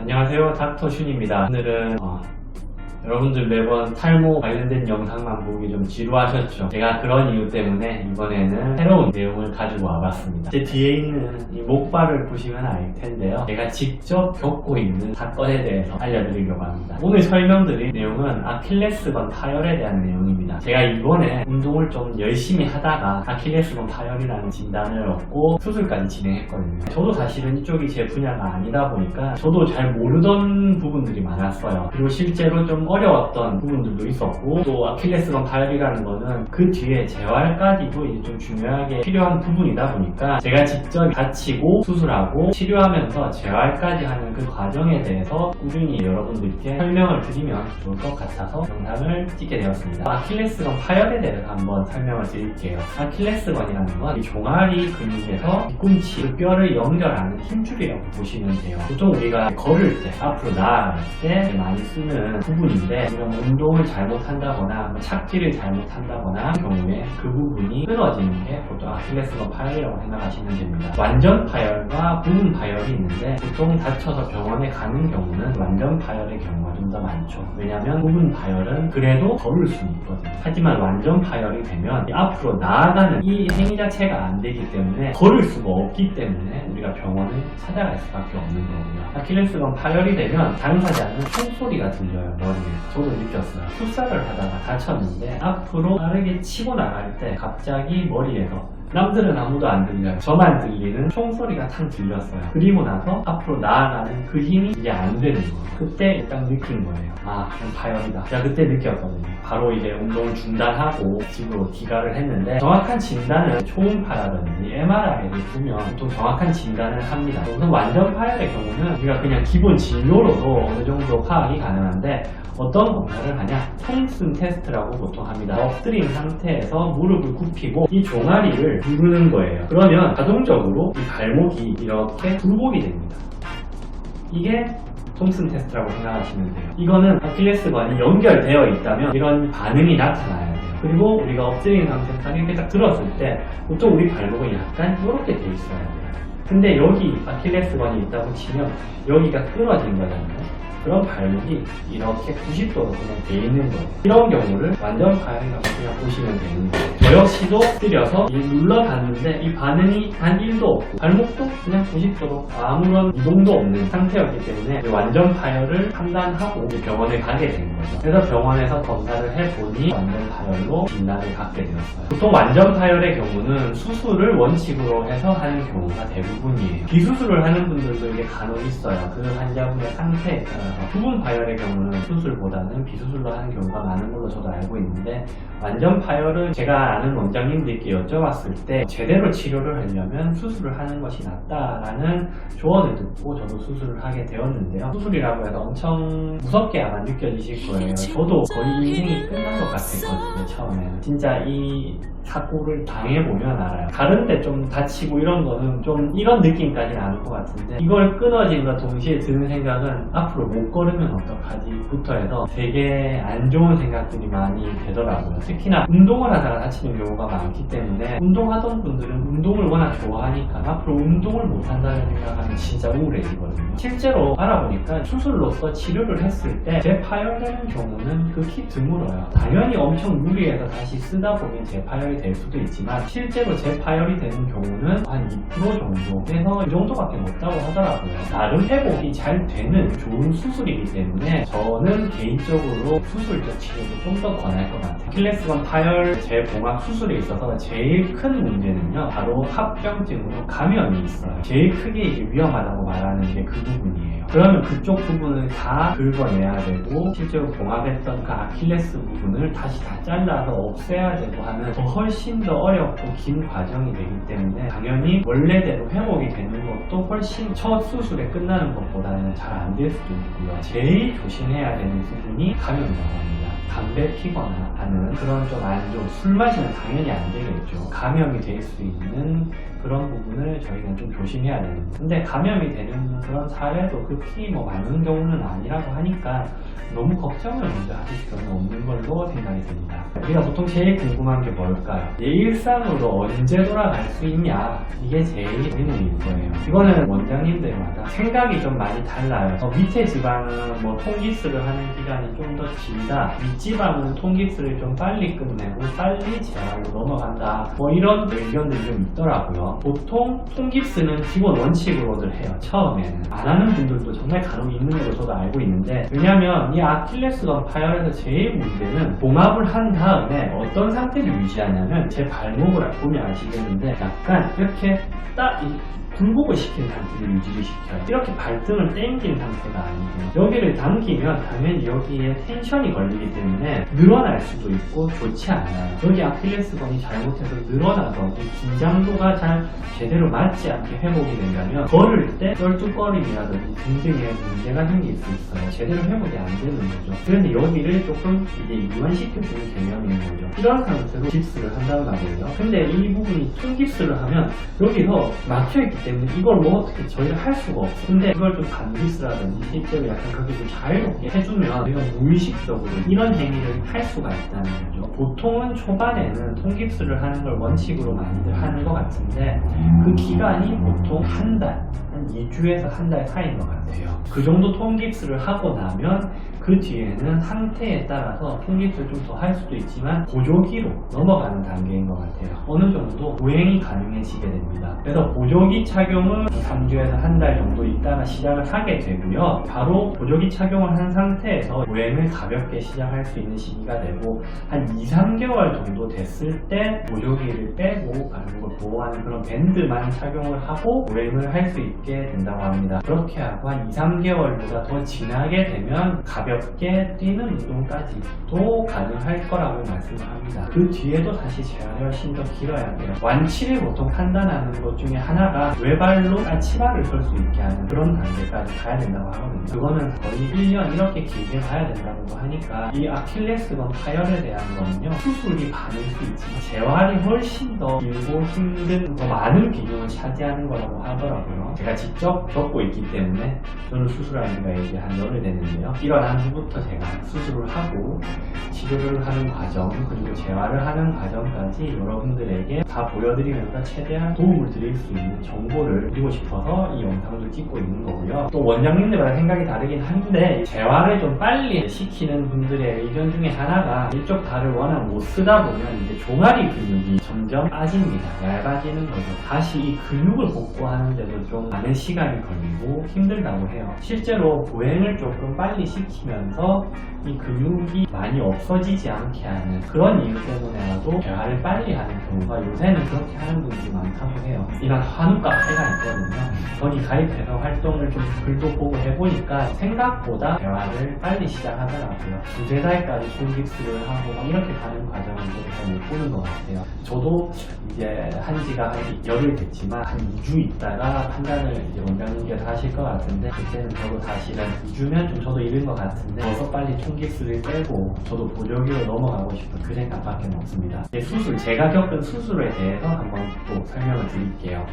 안녕하세요, 닥터슌입니다. 오늘은 여러분들 매번 탈모 관련된 영상만 보기 좀 지루하셨죠? 제가 그런 이유 때문에 이번에는 새로운 내용을 가지고 와봤습니다. 제 뒤에 있는 이 목발을 보시면 알 텐데요, 제가 직접 겪고 있는 사건에 대해서 알려드리려고 합니다. 오늘 설명드릴 내용은 아킬레스건 파열에 대한 내용입니다. 제가 이번에 운동을 좀 열심히 하다가 아킬레스건 파열이라는 진단을 얻고 수술까지 진행했거든요. 저도 사실은 이쪽이 제 분야가 아니다 보니까 저도 잘 모르던 부분들이 많았어요. 그리고 실제로 좀 어려웠던 부분들도 있었고, 또 아킬레스건 파열이라는 거는 그 뒤에 재활까지도 이제 좀 중요하게 필요한 부분이다 보니까 제가 직접 다치고 수술하고 치료하면서 재활까지 하는 그 과정에 대해서 꾸준히 여러분들께 설명을 드리면 좋을 것 같아서 영상을 찍게 되었습니다. 아킬레스건 파열에 대해서 한번 설명을 드릴게요. 아킬레스건이라는 건 이 종아리 근육에서 뒤꿈치, 그 뼈를 연결하는 힘줄이라고 보시면 돼요. 보통 우리가 걸을 때, 앞으로 나아갈 때 많이 쓰는 부분인데, 우리가 운동을 잘못한다거나 착지를 잘못한다거나 경우에 그 부분이 끊어지는 게 보통 아킬레스건 파열이라고 생각하시면 됩니다. 완전 파열과 부분 파열이 있는데, 보통 다쳐서 병원에 가는 경우는 완전 파열의 경우가 좀 더 많죠. 왜냐하면 부분 파열은 그래도 걸을 수는 있거든요. 하지만 완전 파열이 되면 앞으로 나아가는 이 행위 자체가 안 되기 때문에 걸을 수가 없기 때문에 우리가 병원을 찾아갈 수밖에 없는 거고요. 아킬레스건 파열이 되면 당사자는 총소리가 들려요, 머리에. 저도 느꼈어요. 풋살을 하다가 다쳤는데 앞으로 빠르게 치고 나갈 때 갑자기 머리에서, 남들은 아무도 안 들려요, 저만 들리는 총소리가 탁 들렸어요. 그리고 나서 앞으로 나아가는 그 힘이 이제 안 되는 거예요. 그때 딱 느낀 거예요. 아, 그럼 파열이다. 제가 그때 느꼈거든요. 바로 이제 운동을 중단하고 집으로 귀가를 했는데, 정확한 진단은 초음파라든지 MRI를 보면 보통 정확한 진단을 합니다. 우선 완전 파열의 경우는 우리가 그냥 기본 진료로도 어느 정도 파악이 가능한데, 어떤 검사를 하냐? 톰슨 테스트라고 보통 합니다. 엎드린 상태에서 무릎을 굽히고 이 종아리를 누르는 거예요. 그러면 자동적으로 이 발목이 이렇게 굴곡이 됩니다. 이게 톰슨 테스트라고 생각하시면 돼요. 이거는 아킬레스건이 연결되어 있다면 이런 반응이 나타나야 돼요. 그리고 우리가 엎드린 상태에서 이렇게 딱 들었을 때 보통 우리 발목은 약간 이렇게 돼 있어야 돼요. 근데 여기 아킬레스건이 있다고 치면 여기가 끊어진 거잖아요. 그럼 발목이 이렇게 90도로 그냥 돼 있는 거예요. 이런 경우를 완전 파열이라고 그냥 보시면 되는 거예요. 저 역시도 엎드려서 눌러봤는데 이 반응이 단 1도 없고 발목도 그냥 90도로 아무런 이동도 없는 상태였기 때문에 완전 파열을 판단하고 병원에 가게 된 거죠. 그래서 병원에서 검사를 해보니 완전 파열로 진단을 받게 되었어요. 보통 완전 파열의 경우는 수술을 원칙으로 해서 하는 경우가 대부분이에요. 비수술을 하는 분들도 이게 간혹 있어요. 그 환자분의 상태에 따라서. 부분 파열의 경우는 수술보다는 비수술로 하는 경우가 많은 걸로 저도 알고 있는데, 완전 파열은 제가 아는 원장님들께 여쭤봤을 때 제대로 치료를 하려면 수술을 하는 것이 낫다라는 조언을 듣고 저도 수술을 하게 되었는데요. 수술이라고 해서 엄청 무섭게 아마 느껴지실 거예요. 저도 거의 인생이 끝난 것 같았거든요, 처음에는. 진짜 이 사고를 당해보면 알아요. 다른 데 좀 다치고 이런 거는 좀 이런 느낌까지는 않을 것 같은데, 이걸 끊어진과 동시에 드는 생각은 앞으로 못 걸으면 어떡하지 부터 해서 되게 안 좋은 생각들이 많이 되더라고요. 특히나 운동을 하다가 다치는 경우가 많기 때문에, 운동하던 분들은 운동을 워낙 좋아하니까 앞으로 운동을 못한다는 생각하면 진짜 우울해지거든요. 실제로 알아보니까 수술로서 치료를 했을 때 재파열되는 경우는 극히 드물어요. 당연히 엄청 무리해서 다시 쓰다 보면 재파열이 될 수도 있지만, 실제로 재파열이 되는 경우는 한 2% 정도에서 그 정도밖에 없다고 하더라고요. 나름 회복이 잘 되는 좋은 수술이기 때문에 저는 개인적으로 수술적 치료도 좀 더 권할 것 같아요. 아킬레스건 파열 재봉합 수술에 있어서 제일 큰 문제는요, 바로 합병증으로 감염이 있어요. 제일 크게 이제 위험하다고 말하는 게 그 부분이에요. 그러면 그쪽 부분을 다 긁어내야 되고, 실제로 봉합했던 그 아킬레스 부분을 다시 다 잘라서 없애야 되고 하는 훨씬 더 어렵고 긴 과정이 되기 때문에, 당연히 원래대로 회복이 되는 것도 훨씬 첫 수술에 끝나는 것보다는 잘 안 될 수도 있고요. 제일 조심해야 되는 부분이 감염이라고 합니다. 담배 피거나 하는 그런 좀 안 좋은, 술 마시면 당연히 안 되겠죠. 감염이 될 수 있는 그런 부분을 저희가 좀 조심해야 됩니다. 근데 감염이 되는 그런 사례도 극히 많은 경우는 아니라고 하니까 너무 걱정을 먼저 하실 필요는 없는 걸로 생각이 됩니다. 우리가 보통 제일 궁금한 게 뭘까요? 내 일상으로 언제 돌아갈 수 있냐? 이게 제일 의문일 거예요. 이거는 원장님들마다 생각이 좀 많이 달라요. 밑에 지방은 통깁스를 하는 기간이 좀 더 길다. 윗지방은 통깁스를 좀 빨리 끝내고 빨리 재활로 넘어간다. 이런 의견들이 좀 있더라고요. 보통 통깁스는 기본 원칙으로들 해요. 처음에는. 안 하는 분들도 정말 간혹 있는 걸로 저도 알고 있는데, 왜냐면 이 아킬레스건 파열에서 제일 문제는 봉합을 한 다음에 어떤 상태를 유지하냐면, 제 발목을 보면 아시겠는데 약간 이렇게 딱 굴복을 시킨 상태를 유지를 시켜요. 이렇게 발등을 당긴 상태가 아니고, 여기를 당기면 당연히 여기에 텐션이 걸리기 때문에 늘어날 수도 있고 좋지 않아요. 여기 아킬레스건이 잘못해서 늘어나서 이 긴장도가 잘 제대로 맞지 않게 회복이 된다면 걸을 때 쩔뚝거림이라든지 등등에 문제가 생길 수 있어요. 제대로 회복이 안 되는 거죠. 그런데 여기를 조금 이제 이완시켜주는 개념인 거죠. 이런 상태로 깁스를 한다는 말이에요. 근데 이 부분이 통깁스를 하면 여기서 막혀있기 때문에 이걸 어떻게 저희가 할 수가 없어요. 근데 이걸 좀 반깁스라든지 실제로 약간 그렇게 좀 자유롭게 해주면 저희가 무의식적으로 이런 행위를 할 수가 있다는 거죠. 보통은 초반에는 통깁스를 하는 걸 원칙으로 많이들 하는 것 같은데, 그 기간이 보통 한 2주에서 한 달 사이인 것 같아요. 그 정도 통깁스를 하고 나면 그 뒤에는 상태에 따라서 통깁스를 좀 더 할 수도 있지만 보조기로 넘어가는 단계인 것 같아요. 어느 정도 보행이 가능해지게 됩니다. 그래서 보조기 착용은 3주에서 한 달 정도 있다가 시작을 하게 되고요. 바로 보조기 착용을 한 상태에서 보행을 가볍게 시작할 수 있는 시기가 되고, 한 2-3개월 정도 됐을 때 보조기를 빼고 발목을 보호하는 그런 밴드만 착용을 하고 보행을 할 수 있게 된다고 합니다. 그렇게 하고 한 2-3개월보다 더 지나게 되면 가볍게 뛰는 운동까지도 가능할 거라고 말씀을 합니다. 그 뒤에도 사실 재활이 훨씬 더 길어야 돼요. 완치를 보통 판단하는 것 중에 하나가 외발로 치마를 설 수 있게 하는 그런 단계까지 가야 된다고 하거든요. 그거는 거의 1년 이렇게 길게 가야 된다고 하니까 이 아킬레스건 파열에 대한 거는요, 수술이 반일 수 있지만 재활이 훨씬 더 길고 힘든, 더 많은 비중을 차지하는 거라고 하더라고요. 제가 직접 겪고 있기 때문에 저는 수술한 지가 이제 한 열흘 됐는데요. 일어난 후부터 제가 수술을 하고 치료를 하는 과정, 그리고 재활을 하는 과정까지 여러분들에게 다 보여드리면서 최대한 도움을 드릴 수 있는 정보를 드리고 싶어서 이 영상도 찍고 있는 거고요. 또 원장님들마다 생각이 다르긴 한데, 재활을 좀 빨리 시키는 분들의 의견 중에 하나가 이쪽 발을 워낙 못 쓰다 보면 이제 종아리 근육이 점점 빠집니다. 얇아지는 거죠. 다시 이 근육을 복구하는데도 좀 많은 시간이 걸리고 힘들다고 해요. 실제로 보행을 조금 빨리 시키면서 이 근육이 많이 없어지지 않게 하는 그런 이유 때문에라도 재활을 빨리 하는 경우가 요새는 그렇게 하는 분들이 많다고 해요. 이런 한우 카페가 있거든요. 거기 가입해서 활동을 좀 글도 보고 해보니까 생각보다 재활을 빨리 시작하더라고요. 2-3달까지 통깁스를 하고 이렇게 가는 과정을 잘 못 보는 것 같아요. 저도 이제 한 지가 한 열흘 됐지만 한 2주 있다가 판단을 이제 원장님께서 하실 것 같은데, 그때는 저도 사실은 2주면 좀 저도 이른 것 같은데 어서 빨리 통깁스를 빼고 저도 보조기로 넘어가고 싶은 그 생각밖에 없습니다. 수술, 제가 겪은 수술에 대해서 한번 또 설명을 드릴게요.